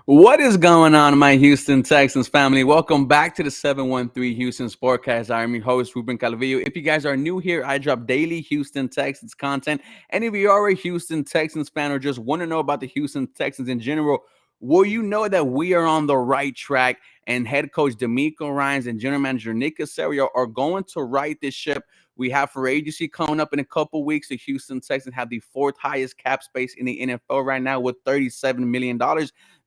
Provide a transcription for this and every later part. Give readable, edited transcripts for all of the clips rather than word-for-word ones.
What is going on, my Houston Texans family? Welcome back to the 713 Houston Sportcast. I'm your host, Ruben Calvillo. If you guys are new here, I drop daily Houston Texans content. And if you are a Houston Texans fan or just want to know about the Houston Texans in general, well, you know that we are on the right track. And head coach Demeco Ryans and general manager Nick Caserio are going to right this ship. We have free agency coming up in a couple weeks. The Houston Texans have the fourth highest cap space in the NFL right now with $37 million.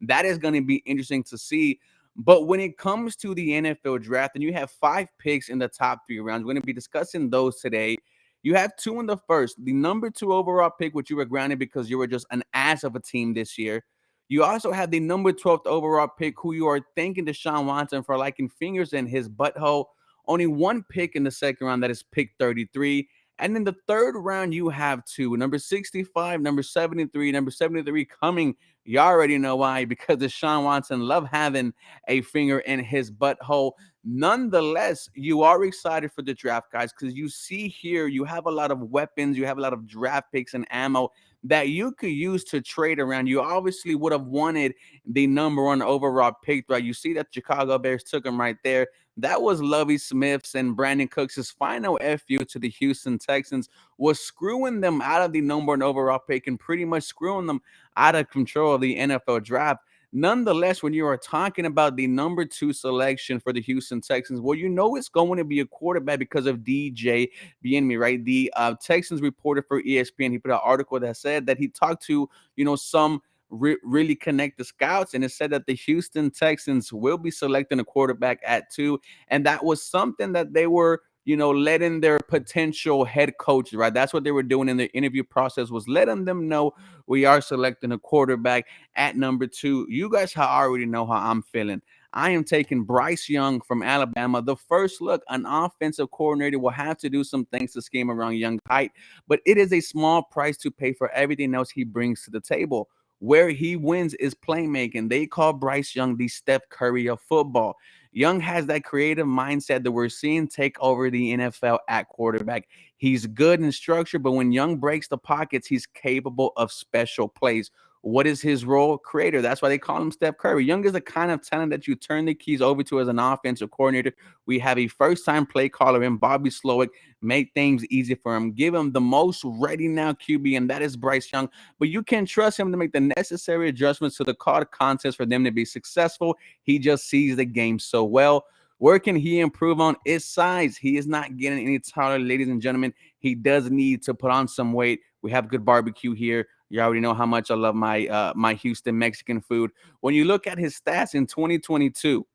That is going to be interesting to see. But when it comes to the NFL draft, and you have five picks in the top three rounds, we're going to be discussing those today. You have two in the first, the number two overall pick, which you were granted because you were just an ass of a team this year. You also have the number 12th overall pick, who you are thanking Deshaun Watson for liking fingers in his butthole. Only one pick in the second round, that is pick 33. And in the third round, you have two, number 65, number 73, number 73 coming. You already know why, because Deshaun Watson love having a finger in his butthole. Nonetheless, you are excited for the draft, guys, because you see here you have a lot of weapons, you have a lot of draft picks and ammo that you could use to trade around. You obviously would have wanted the number one overall pick, right? You see that Chicago Bears took him right there. That was Lovie Smith's and Brandon Cooks' final FU to the Houston Texans, was screwing them out of the number one overall pick and pretty much screwing them out of control of the NFL draft. Nonetheless, when you are talking about the number two selection for the Houston Texans, well, you know it's going to be a quarterback because of DJ Bienemy, right? The Texans reporter for ESPN, he put an article that said that he talked to, some really connected scouts, and it said that the Houston Texans will be selecting a quarterback at two, and that was something that they were letting their potential head coach, right? That's what they were doing in the interview process, was letting them know we are selecting a quarterback at number two. You guys already know how I'm feeling. I am taking Bryce Young from Alabama. The first look, an offensive coordinator will have to do some things to scheme around Young's height, but it is a small price to pay for everything else he brings to the table. Where he wins is playmaking. They call Bryce Young the Steph Curry of football. Young has that creative mindset that we're seeing take over the NFL at quarterback. He's good in structure, but when Young breaks the pockets, he's capable of special plays. What is his role? Creator. That's why they call him Steph Curry. Young is the kind of talent that you turn the keys over to as an offensive coordinator. We have a first-time play caller in Bobby Slowick. Make things easy for him. Give him the most ready now QB, and that is Bryce Young. But you can trust him to make the necessary adjustments to the card contest for them to be successful. He just sees the game so well. Where can he improve on? Is size. He is not getting any taller, ladies and gentlemen. He does need to put on some weight. We have good barbecue here. You already know how much I love my Houston Mexican food. When you look at his stats in 2022,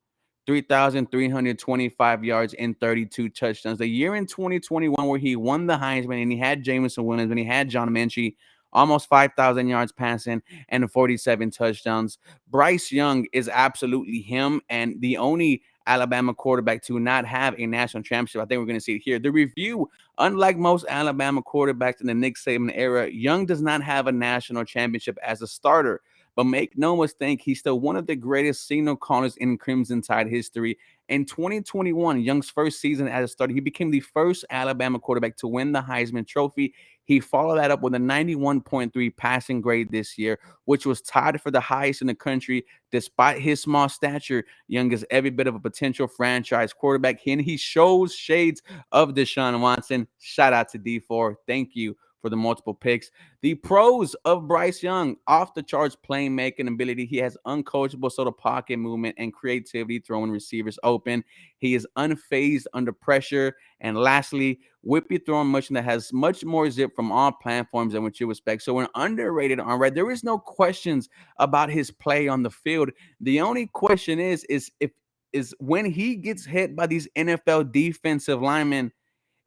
3,325 yards and 32 touchdowns. The year in 2021 where he won the Heisman and he had Jameson Williams and he had John Minchie, almost 5,000 yards passing and 47 touchdowns. Bryce Young is absolutely him, and the only Alabama quarterback to not have a national championship. I think we're going to see it here. The review, unlike most Alabama quarterbacks in the Nick Saban era, Young does not have a national championship as a starter. But make no mistake, he's still one of the greatest signal callers in Crimson Tide history. In 2021, Young's first season as a starter, he became the first Alabama quarterback to win the Heisman Trophy. He followed that up with a 91.3 passing grade this year, which was tied for the highest in the country. Despite his small stature, Young is every bit of a potential franchise quarterback, and he shows shades of Deshaun Watson. Shout out to D4. Thank you for the multiple picks. The pros of Bryce Young: off the charts playmaking ability. He has uncoachable sort of pocket movement and creativity throwing receivers open. He is unfazed under pressure. And lastly, whippy throwing motion that has much more zip from all platforms than what you expect. So an underrated arm, right? There is no questions about his play on the field. The only question is when he gets hit by these NFL defensive linemen,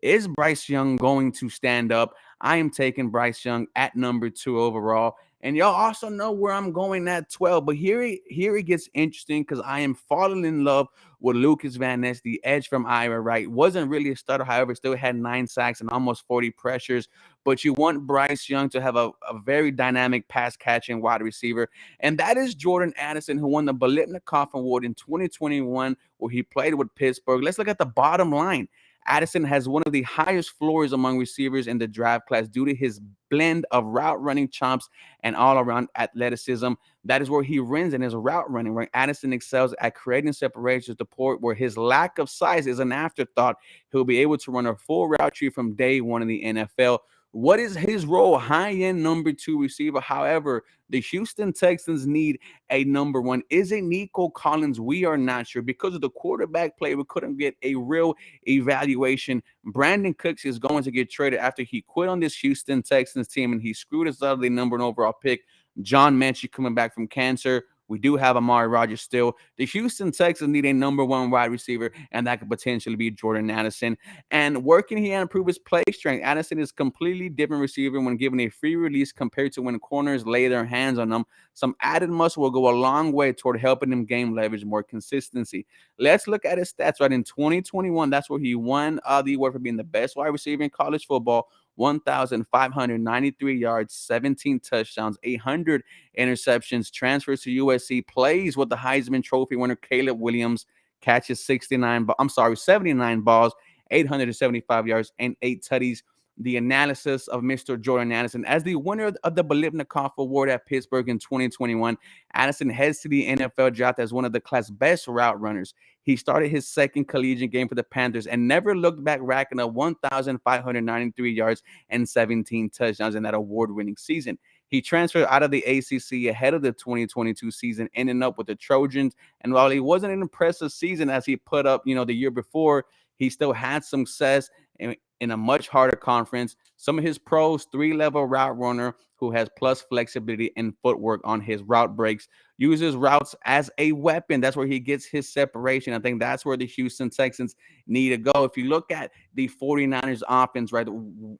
is Bryce Young going to stand up? I am taking Bryce Young at number two overall. And y'all also know where I'm going at 12. But here it gets interesting because I am falling in love with Lucas Van Ness, the edge from Iowa, right? Wasn't really a starter, however, still had 9 sacks and almost 40 pressures. But you want Bryce Young to have a very dynamic pass catching wide receiver. And that is Jordan Addison, who won the Biletnikoff Award in 2021, where he played with Pittsburgh. Let's look at the bottom line. Addison has one of the highest floors among receivers in the draft class due to his blend of route running chops and all around athleticism. That is where he wins in his route running, where Addison excels at creating separation to the point where his lack of size is an afterthought. He'll be able to run a full route tree from day one in the NFL. What is his role? High end number two receiver. However, the Houston Texans need a number one. Is it Nico Collins? We are not sure. Because of the quarterback play, we couldn't get a real evaluation. Brandon Cooks is going to get traded after he quit on this Houston Texans team and he screwed us out of the number one overall pick. John Mechie coming back from cancer. We do have Amari Rogers still. The Houston Texans need a number one wide receiver, and that could potentially be Jordan Addison. And where can he improve his play strength? Addison is completely different receiver when given a free release compared to when corners lay their hands on them. Some added muscle will go a long way toward helping him gain leverage, more consistency. Let's look at his stats. Right in 2021, that's where he won the award for being the best wide receiver in college football. 1,593 yards, 17 touchdowns, 800 interceptions, transfers to USC, plays with the Heisman Trophy winner Caleb Williams, catches 79 balls, 875 yards, and 8 tutties. The analysis of Mr. Jordan Addison as the winner of the Bolivnikov Award at Pittsburgh in 2021. Addison heads to the NFL draft as one of the class best route runners. He started his second collegiate game for the Panthers and never looked back, racking up 1,593 yards and 17 touchdowns in that award-winning season. He transferred out of the ACC ahead of the 2022 season, ending up with the Trojans. And while it wasn't an impressive season as he put up, the year before, he still had some success in a much harder conference. Some of his pros, three-level route runner who has plus flexibility and footwork on his route breaks, uses routes as a weapon. That's where he gets his separation. I think that's where the Houston Texans need to go. If you look at the 49ers offense, right,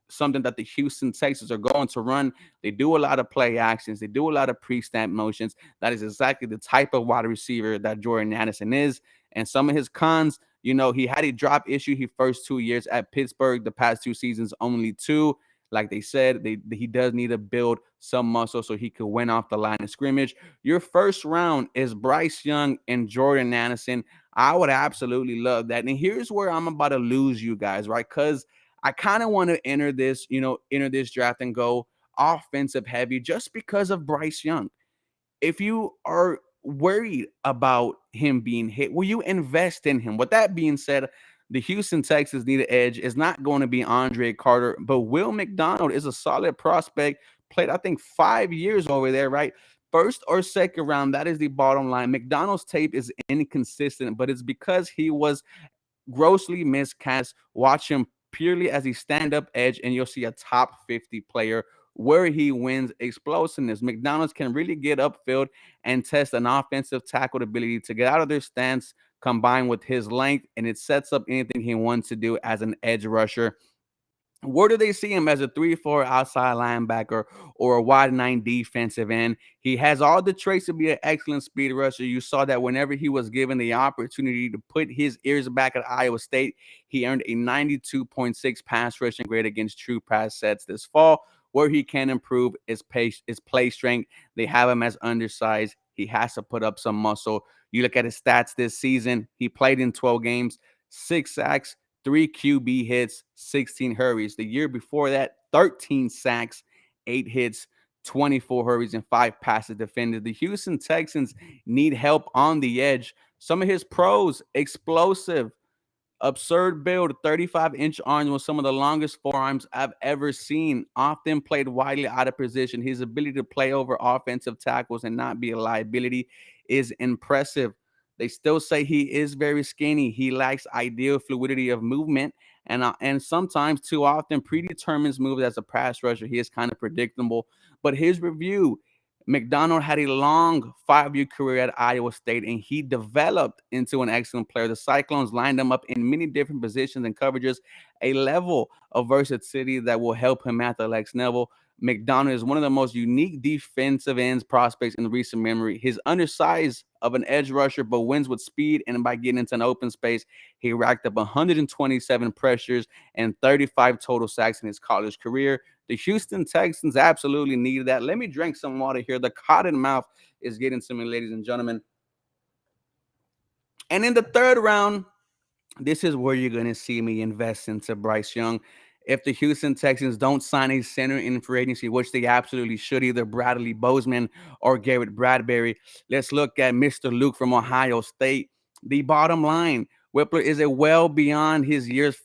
something that the Houston Texans are going to run, they do a lot of play actions. They do a lot of pre-snap motions. That is exactly the type of wide receiver that Jordan Addison is. And some of his cons, he had a drop issue his first 2 years at Pittsburgh. The past 2 seasons, only two. Like they said, he does need to build some muscle so he could win off the line of scrimmage. Your first round is Bryce Young and Jordan Addison. I would absolutely love that. And here's where I'm about to lose you guys, right? Because I kind of want to enter this draft and go offensive heavy just because of Bryce Young. If you are worried about him being hit, will you invest in him? With that being said, the Houston Texans need an edge. It's not going to be Andre Carter, but Will McDonald is a solid prospect. Played, I think, 5 years over there, right? First or second round, that is the bottom line. McDonald's tape is inconsistent, but it's because he was grossly miscast. Watch him purely as a stand-up edge, and you'll see a top 50 player where he wins explosiveness. McDonald's can really get upfield and test an offensive tackle ability to get out of their stance combined with his length, and it sets up anything he wants to do as an edge rusher. Where do they see him as a 3-4 outside linebacker or a wide 9 defensive end? He has all the traits to be an excellent speed rusher. You saw that whenever he was given the opportunity to put his ears back at Iowa State, he earned a 92.6 pass rushing grade against true pass sets this fall. Where he can improve is play strength. They have him as undersized. He has to put up some muscle. You look at his stats this season, he played in 12 games, 6 sacks, 3 QB hits, 16 hurries. The year before that, 13 sacks, 8 hits, 24 hurries, and 5 passes defended. The Houston Texans need help on the edge. Some of his pros, explosive, absurd build, 35-inch arms with some of the longest forearms I've ever seen. Often played widely out of position. His ability to play over offensive tackles and not be a liability is impressive. They still say he is very skinny. He lacks ideal fluidity of movement and sometimes too often predetermines moves as a pass rusher. He is kind of predictable. But his review, McDonald had a long 5-year career at Iowa State, and he developed into an excellent player. The Cyclones lined him up in many different positions and coverages, a level of versatility that will help him at the next level. McDonald is one of the most unique defensive ends prospects in recent memory. His undersized of an edge rusher, but wins with speed, and by getting into an open space, he racked up 127 pressures and 35 total sacks in his college career. The Houston Texans absolutely needed that. Let me drink some water here. The cotton mouth is getting to me, ladies and gentlemen. And in the third round, this is where you're going to see me invest into Bryce Young. If the Houston Texans don't sign a center in free agency, which they absolutely should, either Bradley Bozeman or Garrett Bradbury, let's look at Mr. Luke from Ohio State. The bottom line, Whippler is a well beyond his years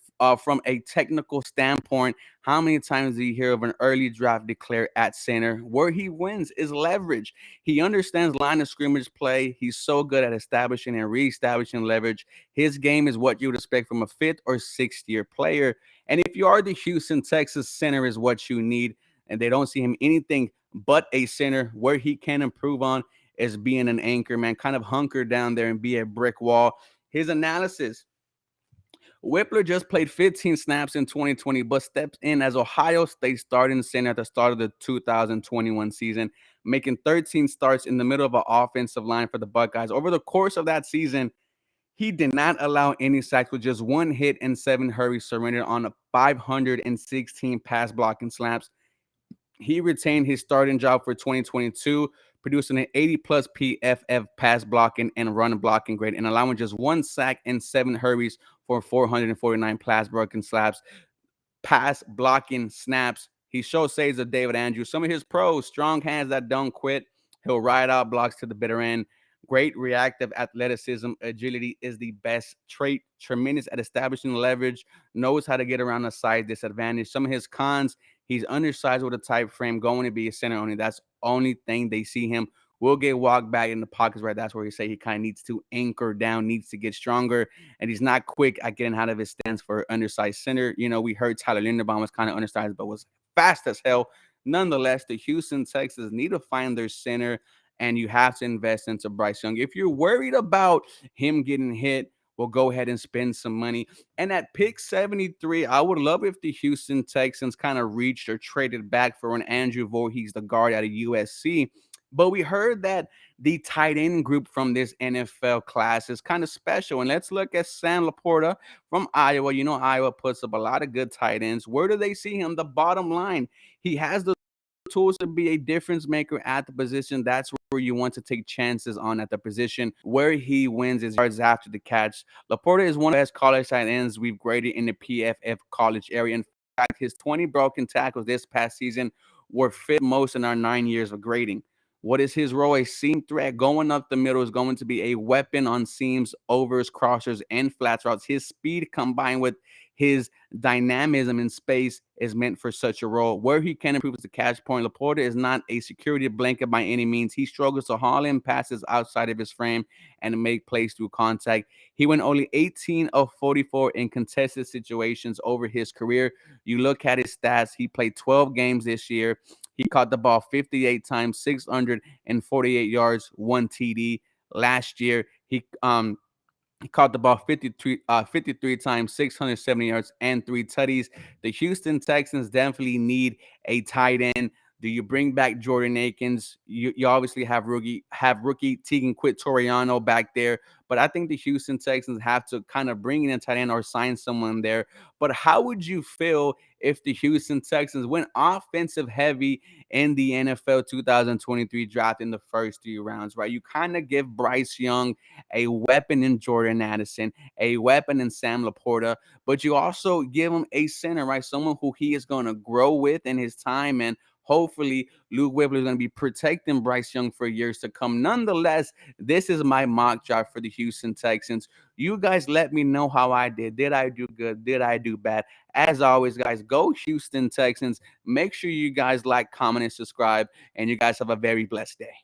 from a technical standpoint. How many times do you hear of an early draft declared at center? Where he wins is leverage. He understands line of scrimmage play. He's so good at establishing and reestablishing leverage. His game is what you would expect from a fifth or sixth year player. And if you are the Houston Texas, center is what you need. And they don't see him anything but a center. Where he can improve on is being an anchor, man. Kind of hunker down there and be a brick wall. His analysis: Whippler just played 15 snaps in 2020, but stepped in as Ohio State starting center at the start of the 2021 season, making 13 starts in the middle of an offensive line for the Buckeyes. Over the course of that season, he did not allow any sacks with just one hit and 7 hurries surrendered on a 516 pass blocking slaps. He retained his starting job for 2022, producing an 80 plus PFF pass blocking and run blocking grade, and allowing just one sack and 7 hurries for 449 pass blocking slaps. Pass blocking snaps. He shows shades of David Andrews. Some of his pros: strong hands that don't quit. He'll ride out blocks to the bitter end. Great reactive athleticism. Agility is the best trait. Tremendous at establishing leverage. Knows how to get around a size disadvantage. Some of his cons: he's undersized with a tight frame, going to be a center only. That's only thing they see him. Will get walked back in the pockets, right? That's where he say he kind of needs to anchor down, needs to get stronger, and he's not quick at getting out of his stance for undersized center. You know, we heard Tyler Linderbaum was kind of undersized, but was fast as hell. Nonetheless, the Houston Texans need to find their center, and you have to invest into Bryce Young. If you're worried about him getting hit, well, go ahead and spend some money. And at pick 73, I would love if the Houston Texans kind of reached or traded back for an Andrew Voorhees, the guard out of USC. But we heard that the tight end group from this NFL class is kind of special. And let's look at Sam Laporta from Iowa. You know, Iowa puts up a lot of good tight ends. Where do they see him? The bottom line: he has the tools to be a difference maker at the position. That's where you want to take chances on at the position. Where he wins is yards after the catch. Laporta is one of the best college tight ends we've graded in the PFF college area. In fact, his 20 broken tackles this past season were fifth most in our 9 years of grading. What is his role? A seam threat going up the middle, is going to be a weapon on seams, overs, crossers, and flats routes. His speed combined with his dynamism in space is meant for such a role. Where he can improve is the catch point. Laporta is not a security blanket by any means. He struggles to haul in passes outside of his frame and make plays through contact. He went only 18 of 44 in contested situations over his career. You look at his stats: he played 12 games this year. He caught the ball 58 times, 648 yards, 1 TD. Last year, he caught the ball 53 times, 670 yards, and 3 tutties. The Houston Texans definitely need a tight end. Do you bring back Jordan Akins? You obviously have rookie Tegan Quitoriano back there, but I think the Houston Texans have to kind of bring in a tight end or sign someone there. But how would you feel if the Houston Texans went offensive heavy in the NFL 2023 draft in the first 3 rounds, right? You kind of give Bryce Young a weapon in Jordan Addison, a weapon in Sam Laporta, but you also give him a center, right? Someone who he is going to grow with in his time, and hopefully Luke Whippler is going to be protecting Bryce Young for years to come. Nonetheless, this is my mock draft for the Houston Texans. You guys let me know how I did. Did I do good? Did I do bad? As always, guys, go Houston Texans. Make sure you guys like, comment, and subscribe, and you guys have a very blessed day.